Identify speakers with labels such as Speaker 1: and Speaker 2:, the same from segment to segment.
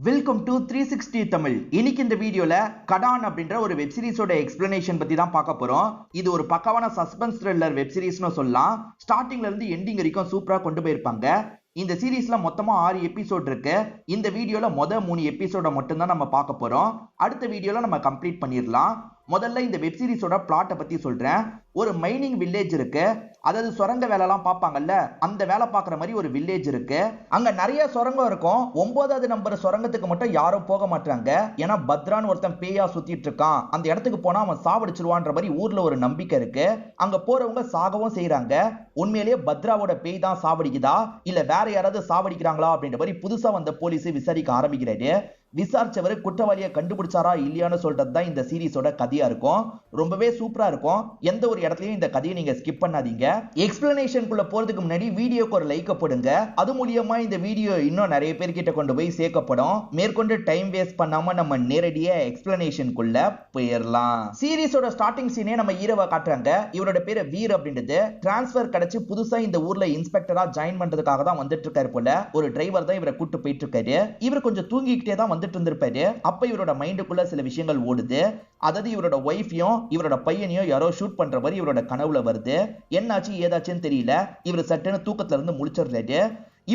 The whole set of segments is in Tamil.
Speaker 1: Welcome to 360 Tamil. இன்னைக்கு இந்த வீடியோல கடான் அப்படின்ற ஒரு வெப் சீரிஸோட எக்ஸ்பிளனேஷன் பத்தி தான் பார்க்க போறோம். இது ஒரு பக்காவான சஸ்பென்ஸ் த்ரில்லர் வெப் சீரிஸ்னு சொல்லலாம். ஸ்டார்டிங்ல இருந்து எண்டிங் வரைக்கும் சூப்பரா கொண்டு போயிருப்பாங்க. இந்த சீரிஸ்ல மொத்தமா 6 எபிசோட் இருக்கு. இந்த வீடியோல மொத 3 எபிசோட மட்டும் தான் நம்ம பார்க்க போறோம். அடுத்த வீடியோல நம்ம கம்ப்ளீட் பண்ணிடலாம். முதல்ல இந்த வெப் சீரிஸோட பிளாட்டை பத்தி சொல்றேன். ஒரு மைனிங் வில்லேஜ் இருக்கு. அதாவது சுரங்க வேலைலாம் பார்ப்பாங்கல்ல, அந்த வேலை பார்க்குற மாதிரி ஒரு வில்லேஜ் இருக்கு. அங்க நிறைய சுரங்கம் இருக்கும். 9வது நம்பர் சுரங்கத்துக்கு மட்டும் யாரும் போக மாட்டாங்க. ஏன்னா பத்ரான்னு ஒருத்தன் பேயா சுத்திட்டு இருக்கான். அந்த இடத்துக்கு போனா அவன் சாவடிச்சிருவான்ற மாதிரி ஊர்ல ஒரு நம்பிக்கை இருக்கு. அங்க போறவங்க சாகவும் செய்யறாங்க. உண்மையிலேயே பத்ராவோட பேய் தான் சாவடிக்குதா இல்ல வேற யாராவது சாவடிக்கிறாங்களா அப்படின்ற மாதிரி புதுசா வந்த போலீஸ் விசாரிக்க ஆரம்பிக்கிறாரு. விசாரிச்சவர் குற்றவாளியை கண்டுபிடிச்சாரா இல்லையான்னு சொல்றது தான் இந்த சீரிஸோட கதையா இருக்கும். ரொம்பவே சூப்பரா இருக்கும். எந்த ஒரு இடத்துலயும் இந்த கதையை நீங்க ஸ்கிப் பண்ணாதீங்க. எக்ஸ்பிளனேஷனுக்குள்ள போறதுக்கு முன்னாடி வீடியோக்கு ஒரு லைக் போடுங்க. அது மூலியமா இந்த வீடியோ இன்னும் நிறைய பேர் கிட்ட கொண்டு போய் சேர்க்கப்படும். மேற்கொண்டு டைம் வேஸ்ட் பண்ணாம நம்ம நேரடியா எக்ஸ்பிளனேஷனுக்குள்ள போயிடலாம். சீரிஸோட ஸ்டார்டிங் சீனே நம்ம ஹீரோவை காட்டுறாங்க. இவரோட பேரு வீர் அப்படின்றது. டிரான்ஸ்பர் கிடைச்சு புதுசா இந்த ஊர்ல இன்ஸ்பெக்டரா ஜாயின் பண்றதுக்காக தான் வந்துட்டு இருக்காரு போல. ஒரு டிரைவர் தான் இவரை கூட்டு போயிட்டு இருக்காரு. இவர் கொஞ்சம் தூங்கிக்கிட்டே தான் வந்துட்டு இருந்திருப்பாரு. அப்ப இவரோட மைண்டுக்குள்ள சில விஷயங்கள் ஓடுது. அதாவது இவரோட ஒய்ஃபையும் இவரோட பையனையும் யாரோ ஷூட் பண்ற மாதிரி இவரோட கனவுல வருது. என்னாச்சு ஏதாச்சுன்னு தெரியல. இவர் சட்டுன்னு தூக்கத்துல இருந்து முழிச்சிடுறாரு.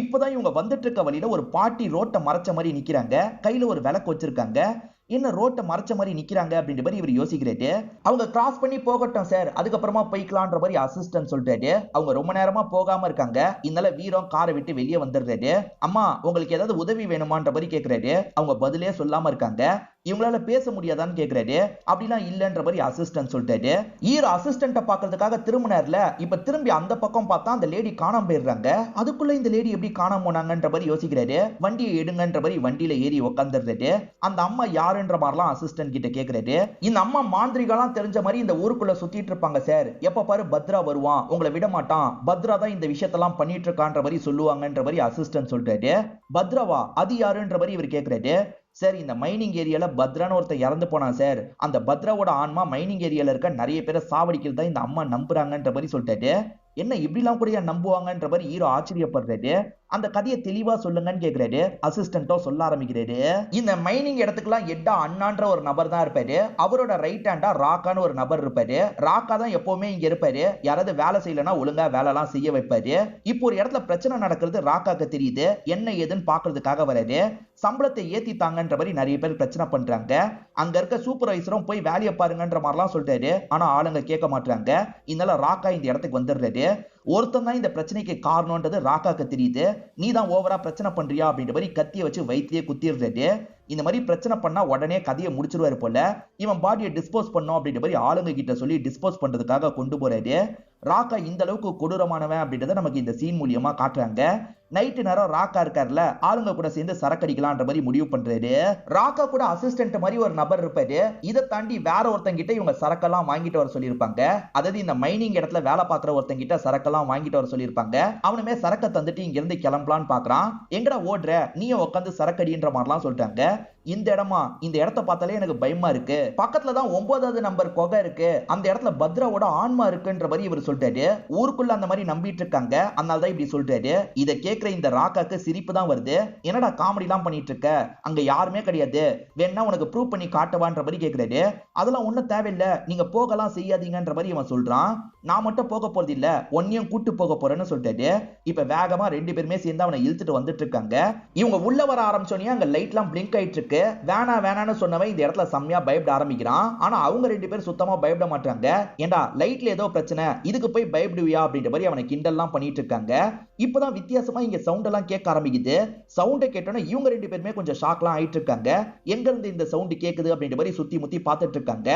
Speaker 1: இப்பதான் இவங்க வந்துட்டு இருக்க வழியில ஒரு பாட்டி ரோட்டை மறைச்ச மாதிரி நிக்கிறாங்க. கையில ஒரு விளக்கு வச்சிருக்காங்க. என்ன ரோட்டை மறைச்ச மாதிரி நிக்கிறாங்க அப்படின்ற மாதிரி இவர் யோசிக்கிறாரு. அவங்க கிராஸ் பண்ணி போகட்டும் சார், அதுக்கப்புறமா போய்க்கலான்ற மாதிரி அசிஸ்டன்ட் சொல்றாரு. அவங்க ரொம்ப நேரமா போகாம இருக்காங்க. இதனால வீரம் காரை விட்டு வெளியே வந்துடுறாரு. அம்மா உங்களுக்கு ஏதாவது உதவி வேணுமான்ற மாதிரி கேட்கிறாரு. அவங்க பதிலே சொல்லாம இருக்காங்க. இவங்களால பேச முடியாதான்னு கேட்கிறாரு. அப்படிலாம் இல்லன்ற மாதிரி அசிஸ்டன்ட் சொல்றாரு. ஹீரோ அசிஸ்டன்ட்டை பாக்குறதுக்காக திரும்பினார்ல, இப்ப திரும்பி அந்த பக்கம் பார்த்தா அந்த லேடி காணாம போயிடுறாங்க. அதுக்குள்ள இந்த லேடி எப்படி காணாம போனாங்கன்ற மாதிரி யோசிக்கிறாரு. வண்டியை எடுங்கன்ற மாதிரி வண்டியில ஏறி உட்காந்துடுறாரு. அந்த அம்மா யாருன்ற மாதிரிலாம் அசிஸ்டன்ட் கிட்ட கேட்கிறாரு. இந்த அம்மா மாந்திரிகளாம் தெரிஞ்ச மாதிரி இந்த ஊருக்குள்ள சுத்திட்டு இருப்பாங்க சார். எப்ப பாரு பத்ரா வருவான், உங்களை விட மாட்டான், பத்ரா தான் இந்த விஷயத்தெல்லாம் பண்ணிட்டு இருக்கான்ற மாதிரி சொல்லுவாங்கன்ற மாதிரி அசிஸ்டன்ட் சொல்றாரு. பத்ராவா அது யாருன்ற மாதிரி இவர் கேட்கிறாரு. சார் இந்த மைனிங் ஏரியால பத்ரான்னு ஒருத்தர் இறந்து போனான் சார். அந்த பத்ராவோட ஆன்மா மைனிங் ஏரியால இருக்க நிறைய பேரை சாவடிக்கிறது தான் இந்த அம்மா நம்புறாங்கன்ற மாதிரி சொல்லிட்டாரு. என்ன இப்படிலாம் கூட நம்புவாங்கன்ற மாதிரி ஹீரோ ஆச்சரியப்படுறாரு. அந்த கதையை தெளிவா சொல்லுங்கன்னு கேட்கிறாரு. அசிஸ்டன்ட்டோ சொல்ல ஆரம்பிக்கிறாரு. இந்த மைனிங் இடத்துக்குலாம் எட்டா அண்ணான்ற ஒரு நபர் தான் இருப்பாரு. அவரோட ரைட் ஹேண்டா ராக்கான்னு ஒரு நபர் இருப்பாரு. ராக்கா தான் எப்பவுமே இங்க இருப்பாரு. யாராவது வேலை செய்யலன்னா ஒழுங்கா வேலை எல்லாம் செய்ய வைப்பாரு. இப்போ ஒரு இடத்துல பிரச்சனை நடக்கிறது ராக்காக்கு தெரியுது. என்ன ஏதுன்னு பாக்குறதுக்காக வராரு. சம்பளத்தை ஏத்தித்தாங்கன்ற மாதிரி நிறைய பேர் பிரச்சனை பண்றாங்க. அங்க இருக்க சூப்பர்வைசரும் போய் வேலையை பாருங்கன்ற மாதிரிலாம் சொல்றாரு. ஆனா ஆளுங்க கேட்க மாட்டாங்க. இதனால ராக்கா இந்த இடத்துக்கு வந்துடுறாரு. ஒருத்தன் தான் இந்த பிரச்சனைக்கு காரணம்ன்றது ராக்காக்கு தெரியுது. நீ தான் ஓவரா பிரச்சனை பண்றியா அப்படின்ற மாதிரி கத்திய வச்சு வயிற்றிலே குத்திடுறாரு. இந்த மாதிரி பிரச்சனை பண்ணா உடனே கதையை முடிச்சிருவாரு போல. இவன் பாடியை டிஸ்போஸ் பண்ணும் அப்படின்ற மாதிரி ஆளுங்க கிட்ட சொல்லி டிஸ்போஸ் பண்றதுக்காக கொண்டு போறாரு. ராக்கா இந்த அளவுக்கு கொடூரமானவன் அப்படின்றத நமக்கு இந்த சீன் மூலியமா காட்டுறாங்க. நைட்டு நேரம் ராக்கா இருக்காருல, ஆளுங்க கூட சேர்ந்து சரக்கடிக்கலான்ற மாதிரி முடிவு பண்றாரு. ராக்கா கூட அசிஸ்டன்ட் மாதிரி ஒரு நபர் இருப்பாரு. இதை தாண்டி வேற ஒருத்தங்கிட்ட இவங்க சரக்கெல்லாம் வாங்கிட்டு வர சொல்லியிருப்பாங்க. அதாவது இந்த மைனிங் இடத்துல வேலை பார்க்குற ஒருத்தங்கிட்ட சரக்கெல்லாம் வாங்கிட்டு வர சொல்லியிருப்பாங்க. அவனுமே சரக்கை தந்துட்டு இங்க இருந்து கிளம்பலான்னு பாக்குறான். எங்கடா ஓடுற, நீயும் உட்காந்து சரக்கடின்ற மாதிரிலாம் சொல்லிட்டாங்க. இந்த இடமா, இந்த இடத்த பார்த்தாலே எனக்கு பயமா இருக்கு. பக்கத்துல தான் 9வது நம்பர் குகை இருக்கு. அந்த இடத்துல பத்ராவோட ஆன்மா இருக்குன்ற மாதிரி இவர் சொல்றாரு. ஊருக்குள்ள அந்த மாதிரி நம்பிட்டு இருக்காங்க. அதனால தான் இப்படி சொல்றாரு. இதை கேட்கிற இந்த ராக்காக்கு சிரிப்பு தான் வருது. என்னடா காமெடி எல்லாம் பண்ணிட்டு இருக்க, அங்க யாருமே கிடையாது, வேணா உனக்கு ப்ரூவ் பண்ணி காட்டவான்ற மாதிரி கேட்கிறாரு. அதெல்லாம் ஒண்ணும் தேவையில்லை, நீங்க போகலாம் செய்யாதீங்கன்ற மாதிரி இவன் சொல்றான். நான் மட்டும் போக போறது இல்ல, ஒன்னையும் கூட்டு போக போறேன்னு சொல்லிட்டாரு. இப்ப வேகமா 2 பேருமே சேர்ந்து அவனை இழுத்துட்டு வந்துட்டு இருக்காங்க. இவங்க உள்ள வர ஆரம்பிச்சோன்னே அங்க லைட் எல்லாம் பிளிங்க் ஆயிட்டு இருக்கு. வேணான்னு சொன்னவன் இந்த இடத்துல செம்மையா பயப்பட ஆரம்பிக்கிறான். ஆனா அவங்க 2 பேரும் சுத்தமா பயப்பட மாட்டாங்க. ஏண்டா லைட்ல ஏதோ பிரச்சனை, இதுக்கு போய் பயப்படுவியா அப்படின்ற மாதிரி அவனை கிண்டல்லாம் பண்ணிட்டு இருக்காங்க. இப்பதான் வித்தியாசமா இங்க சவுண்ட் எல்லாம் கேட்க ஆரம்பிக்குது. சவுண்டை கேட்டோன்னா இவங்க 2 பேருமே கொஞ்சம் ஷாக்லாம் ஆயிட்டு இருக்காங்க. எங்க இருந்து இந்த சவுண்ட் கேக்குது அப்படின்ற மாதிரி சுத்தி முத்தி பார்த்துட்டு இருக்காங்க.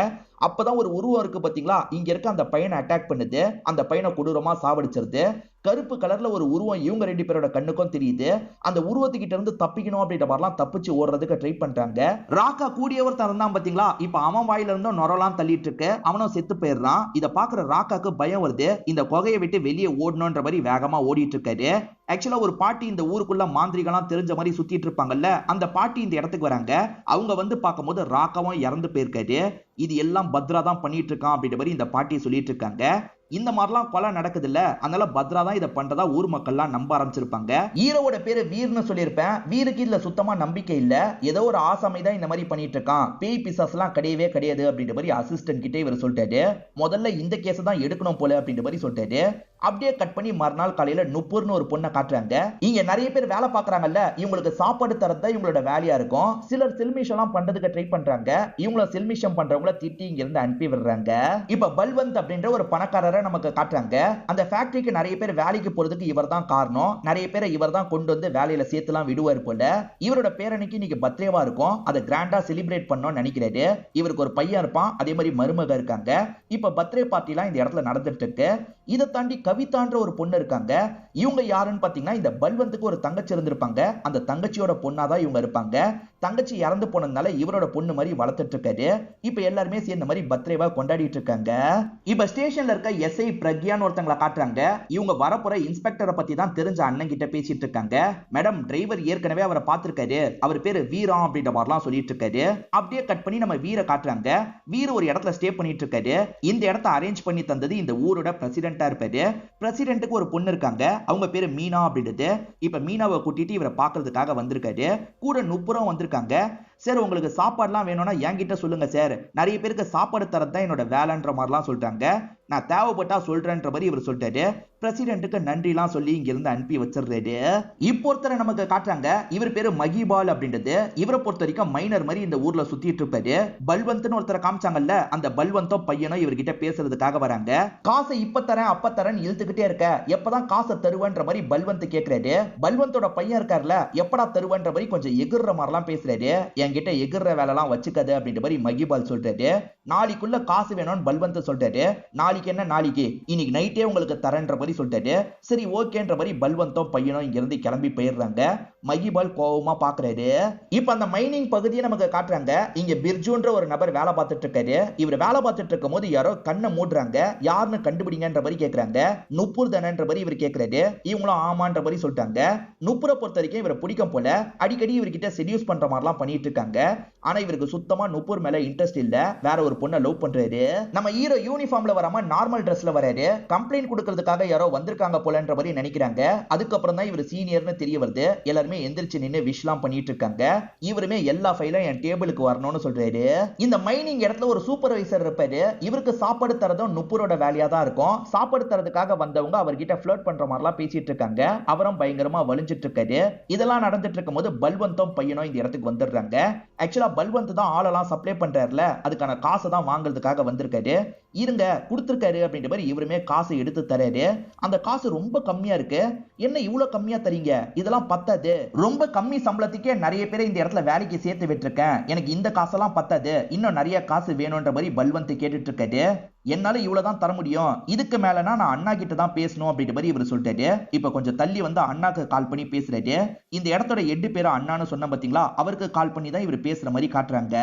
Speaker 1: அப்பதான் ஒரு உருவம் இருக்கு பாத்தீங்களா, இங்க இருக்க அந்த பையனை அட்டாக் பண்ணுது. அந்த பையனை கொடூரமா சாவடிச்சிருது. கருப்பு கலர்ல ஒரு உருவம் இவங்க 2 பேரோட கண்ணுக்கும் தெரியுது. அந்த உருவத்துக்கிட்ட இருந்து தப்பிக்கணும் அப்படின்ற மாதிரிலாம் தப்பிச்சு ஓடுறதுக்கு ட்ரை பண்றாங்க. ராக்கா கூடியவர் தரந்தான் பாத்தீங்களா, இப்ப அவன் வாயில இருந்தும் நொரலாம் தள்ளிட்டு இருக்கு. அவனும் செத்து போயிடுறான். இதை பாக்குற ராக்காக்கு பயம் வருது. இந்த குகையை விட்டு வெளியே ஓடணும்ன்ற மாதிரி வேகமா ஓடிட்டு இருக்காரு. ஆக்சுவலா ஒரு பாட்டி இந்த ஊருக்குள்ள மாந்திரிகளாம் தெரிஞ்ச மாதிரி சுத்திட்டு இருப்பாங்கல்ல, அந்த பாட்டி இந்த இடத்துக்கு வராங்க. அவங்க வந்து பார்க்கும்போது ராக்காவும் இறந்து போயிருக்காரு. இது எல்லாம் பத்ரா தான் பண்ணிட்டு இருக்கான் அப்படின்ற மாதிரி இந்த பாட்டி சொல்லிட்டு இருக்காங்க. இந்த மாதிரிலாம் கொலை நடக்குது இல்ல, அதனால பத்ரா தான் இதை பண்றதா ஊர் மக்கள்லாம் நம்ப ஆரம்பிச்சிருப்பாங்க. ஹீரோவோட பேரு வீர்னு சொல்லியிருப்பேன். வீருக்கு இதுல சுத்தமா நம்பிக்கை இல்ல. ஏதோ ஒரு ஆசாமி தான் இந்த மாதிரி பண்ணிட்டு இருக்கான், பேய் பிசாசுலாம் கிடையவே கிடையாது அப்படின்ற மாதிரி அசிஸ்டன்ட் கிட்ட இவர் சொல்லிட்டாரு. முதல்ல இந்த கேஸ் தான் எடுக்கணும் போல அப்படின்ற மாதிரி சொல்லிட்டாரு. அப்படியே கட் பண்ணி மறுநாள் காலையில நுப்பூர்னு ஒரு பொண்ணை காட்டுறாங்க. இங்க நிறைய பேர் வேலை பாக்குறாங்கல்ல, இவங்களுக்கு சாப்பாடு தரதான் இவங்களோட வேலையா இருக்கும். சிலர் செல்மிஷம் பண்றதுக்கு ட்ரை பண்றாங்க. இவங்கள செல்மிஷம் பண்றவங்கள திட்டி இங்க இருந்து அனுப்பி விடுறாங்க. இப்ப பல்வந்த் அப்படின்ற ஒரு பணக்காரரை நமக்கு காட்டுறாங்க. அந்த ஃபேக்டரிக்கு நிறைய பேர் வேலைக்கு போறதுக்கு இவர் தான் காரணம். நிறைய பேரை இவர் தான் கொண்டு வந்து வேலையில சேர்த்துலாம் விடுவார் போல. இவரோட பேரனுக்கு இன்னைக்கு பர்த்டேவா இருக்கும். அதை கிராண்டா செலிப்ரேட் பண்ணணும்னு நினைக்கிறாரு. இவருக்கு ஒரு பையன் இருப்பான், அதே மாதிரி மருமக இருக்காங்க. இப்ப பர்த்டே பார்ட்டிலாம் இந்த இடத்துல நடந்துட்டு இருக்கு. இதை தாண்டி கவிதான்ற ஒரு பொண்ணு இருக்காங்க. இவங்க யாருன்னு பாத்தீங்கன்னா, இந்த பல்வந்துக்கு ஒரு தங்கச்சி இருந்திருப்பாங்க. அந்த தங்கச்சியோட பொண்ணாதான் இவங்க இருப்பாங்க. தங்கச்சி இறந்து போனதுனால இவரோட பொண்ணு மாதிரி வளர்த்துட்டு இருக்காரு. இப்ப எல்லாருமே சேர்ந்த மாதிரி பர்த்டேவா கொண்டாடிட்டு இருக்காங்க. இப்ப ஸ்டேஷன்ல இருக்க எஸ்ஐ பிரக்யான்னு ஒருத்தங்களை காட்டுறாங்க. இவங்க வரப்போற இன்ஸ்பெக்டரை பத்தி தான் தெரிஞ்ச அண்ணன் கிட்ட பேசிட்டு இருக்காங்க. மேடம், டிரைவர் ஏற்கனவே அவரை பார்த்திருக்காரு, அவர் பேரு வீரம் அப்படின்ற மாதிரிலாம் சொல்லிட்டு இருக்காரு. அப்படியே கட் பண்ணி நம்ம வீர காட்டுறாங்க. வீர ஒரு இடத்துல ஸ்டே பண்ணிட்டு இருக்காரு. இந்த இடத்தை அரேஞ்ச் பண்ணி தந்தது இந்த ஊரோட பிரசிடென்டா இருப்பாரு. பிரசிடென்ட்டுக்கு ஒரு பொண்ணு இருக்காங்க, அவங்க பேரு மீனா அப்படின்றது. இப்ப மீனாவை கூட்டிட்டு இவரை பாக்குறதுக்காக வந்திருக்காரு. கூட 30 வந்திருக்காங்க. சார், உங்களுக்கு சாப்பாடுலாம் வேணும்னா என்கிட்ட சொல்லுங்க சார், நிறைய பேருக்கு சாப்பாடு தரது தான் என்னோட வேலைன்ற மாதிரிலாம் சொல்லிட்டாங்க. நான் தேவைப்பட்டா சொல்றேன்ற மாதிரி இவர் சொல்லிட்டாரு. பிரசிடென்ட்டுக்கு நன்றிலாம் சொல்லி இங்க இருந்து அனுப்பி வச்சிடுறாரு. இப்போ ஒருத்தரை நமக்கு காட்டுறாங்க. இவர் பேரு மகிபால் அப்படின்றது. இவரை பொறுத்த வரைக்கும் மைனர் மாதிரி இந்த ஊர்ல சுத்திட்டு இருப்பாரு. பல்வந்த்னு ஒருத்தரை காமிச்சாங்கல்ல, அந்த பல்வந்தோ பையனோ இவர்கிட்ட பேசுறதுக்காக வராங்க. காசை இப்ப தரேன் அப்ப தரேன் இழுத்துக்கிட்டே இருக்க, எப்பதான் காசை தருவன்ற மாதிரி பல்வந்த் கேட்கிறாரு. பல்வந்தோட பையன் இருக்காருல, எப்படா தருவன்ற மாதிரி கொஞ்சம் எகிர்ற மாதிரிலாம் பேசுறாரு. என்கிட்ட எகிர்ற வேலைலாம் வச்சுக்காது அப்படின்ற மாதிரி மகிபால் சொல்றாரு. நாளைக்குள்ள காசு வேணும்னு பல்வந்த் சொல்றாரு. நாளைக்கு என்ன, நாளைக்கு இன்னைக்கு நைட்டே உங்களுக்கு தரேன்ற மாதிரி சொல்லிட்டாரு. சரி ஓகேன்ற மாதிரி பல்வந்தம் பையனும் இங்க இருந்து கிளம்பி போயிடுறாங்க. மகிபால் கோவமா பாக்குறாரு. இப்ப அந்த மைனிங் பகுதியை நமக்கு காட்டுறாங்க. இங்க பிர்ஜுன்ற ஒரு நபர் வேலை பார்த்துட்டு இருக்காரு. இவர் வேலை பார்த்துட்டு இருக்கும் போது யாரோ கண்ணை மூடுறாங்க. யாருன்னு கண்டுபிடிங்கன்ற மாதிரி கேக்குறாங்க. நுப்பூர் தானன்ற மாதிரி இவர் கேக்குறாரு. இவங்களும் ஆமான்ற மாதிரி சொல்லிட்டாங்க. நுப்பூரை பொறுத்த வரைக்கும் இவரை பிடிக்கும் போல. அடிக்கடி இவர்கிட்ட செடியூஸ் பண்ற மாதிரிலாம் பண்ணிட்டு இருக்காங்க. ஆனா இவருக்கு சுத்தமா நுப்பூர் மேல இன்ட்ரெஸ்ட் இல்ல. வேற ஒரு பொண்ணை லவ் பண்றாரு. நம்ம ஹீரோ யூனிஃபார்ம்ல வராம நார்மல் ட்ரெஸ்ல வராரு. கம்ப்ளைண்ட் கொடுக்கிறதுக்காக யாரோ வந்திருக்காங்க போலன்ற மாதிரி நினைக்கிறாங்க. அதுக்கப்புறம் தான் இவர் சீனியர்னு தெரிய வருது. எல்லாருமே எந்திரிச்சு நின்னு விஷலாம் பண்ணிட்டு இருக்காங்க. இவருமே எல்லா ஃபைலும் என் டேபிளுக்கு வரணும்னு சொல்றாரு. இந்த மைனிங் இடத்துல ஒரு சூப்பர்வைசர் இருப்பாரு. இவருக்கு சாப்பாடு தரதும் நுப்பூரோட வேலையா தான் இருக்கும். சாப்பாடு தரதுக்காக வந்தவங்க அவர்கிட்ட ஃப்ளர்ட் பண்ற மாதிரிலாம் பேசிட்டு இருக்காங்க. அவரும் பயங்கரமா வலிஞ்சிட்டு இருக்காரு. இதெல்லாம் நடந்துட்டு இருக்கும் போது பல்வந்தம் பையனும் இந்த இடத்துக்கு வந்துடுறாங்க. ஆக்சுவலா பல்வந்த் தான் ஆளெல்லாம் சப்ளை பண்றாருல, அதுக்கான காசை தான் வாங்குறதுக்காக வந்திருக்காரு. இருங்க கொடுத்திருக்காரு அப்படின்ற மாதிரி இவருமே காசை எடுத்து தராரு. அந்த காசு ரொம்ப கம்மியா இருக்கு. என்ன இவ்வளவு கம்மியா தரீங்க, இதெல்லாம் பத்தாது. ரொம்ப கம்மி சம்பளத்துக்கே நிறைய பேரை இந்த இடத்துல வேலைக்கு சேர்த்து விட்டுருக்கேன். எனக்கு இந்த காசெல்லாம் பத்தாது, இன்னும் நிறைய காசு வேணும்ன்ற மாதிரி பல்வந்த் கேட்டுட்டு இருக்காரு. என்னால இவ்வளவுதான் தர முடியும், இதுக்கு மேலனா நான் அண்ணா கிட்ட தான் பேசணும் அப்படின்ற மாதிரி இவர் சொல்லிட்டாரு. இப்ப கொஞ்சம் தள்ளி வந்து அண்ணாக்கு கால் பண்ணி பேசுறாரு. இந்த இடத்தோட எட்டு பேரும் அண்ணான்னு சொன்ன பாத்தீங்களா, அவருக்கு கால் பண்ணி தான் இவர் பேசுற மாதிரி காட்டுறாங்க.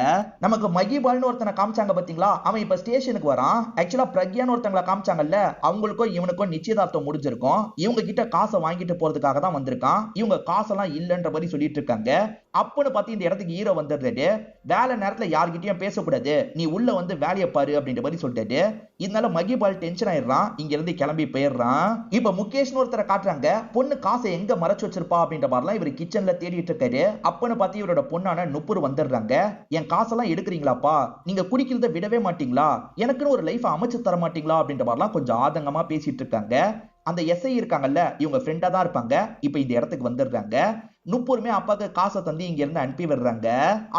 Speaker 1: நமக்கு மகிபால்னு ஒருத்தனை காமிச்சாங்க பாத்தீங்களா, அவன் இப்ப ஸ்டேஷனுக்கு வரான். ஆக்சுவலா பிரக்யான்னு ஒருத்தங்களை காமிச்சாங்கல்ல, அவங்களுக்கும் இவனுக்கும் நிச்சயதார்த்தம் முடிஞ்சிருக்கும். இவங்க கிட்ட காசை வாங்கிட்டு போறதுக்காக தான் வந்திருக்கான். இவங்க காசெல்லாம் இல்லன்ற மாதிரி சொல்லிட்டு இருக்காங்க. அப்பன்னு பார்த்து இந்த இடத்துக்கு ஹீரோ வந்துடுறாரு. வேலை நேரத்துல யார்கிட்டயும் பேசக்கூடாது, நீ உள்ள வந்து வேலையை பாரு அப்படின்ற மாதிரி சொல்லிட்டாரு. இதனால மகிபால் டென்ஷன் ஆயிடுறான். இங்க இருந்து கிளம்பி போயிடுறான். இப்ப முகேஷ்னு ஒருத்தரை காட்டுறாங்க. பொண்ணு காசை எங்க மறைச்சு வச்சிருப்பா அப்படின்ற மாதிரிலாம் இவர் கிச்சன்ல தேடிட்டு இருக்காரு. அப்பன்னு பார்த்து இவரோட பொண்ணான நுப்பூர் வந்துடுறாங்க. என் காசெல்லாம் எடுக்கிறீங்களாப்பா, நீங்க குடிக்கிறத விடவே மாட்டீங்களா, எனக்குன்னு ஒரு லைஃப் அமைச்சு தர மாட்டீங்களா அப்படின்ற மாதிரிலாம் கொஞ்சம் ஆதங்கமா பேசிட்டு இருக்காங்க. அந்த எஸ்ஐ இருக்காங்கல்ல, இவங்க ஃப்ரெண்டா தான் இருப்பாங்க. இப்ப இந்த இடத்துக்கு வந்துடுறாங்க. நுப்பூருமே அப்பாக்கு காசை தந்து இங்க இருந்து அனுப்பி விடுறாங்க.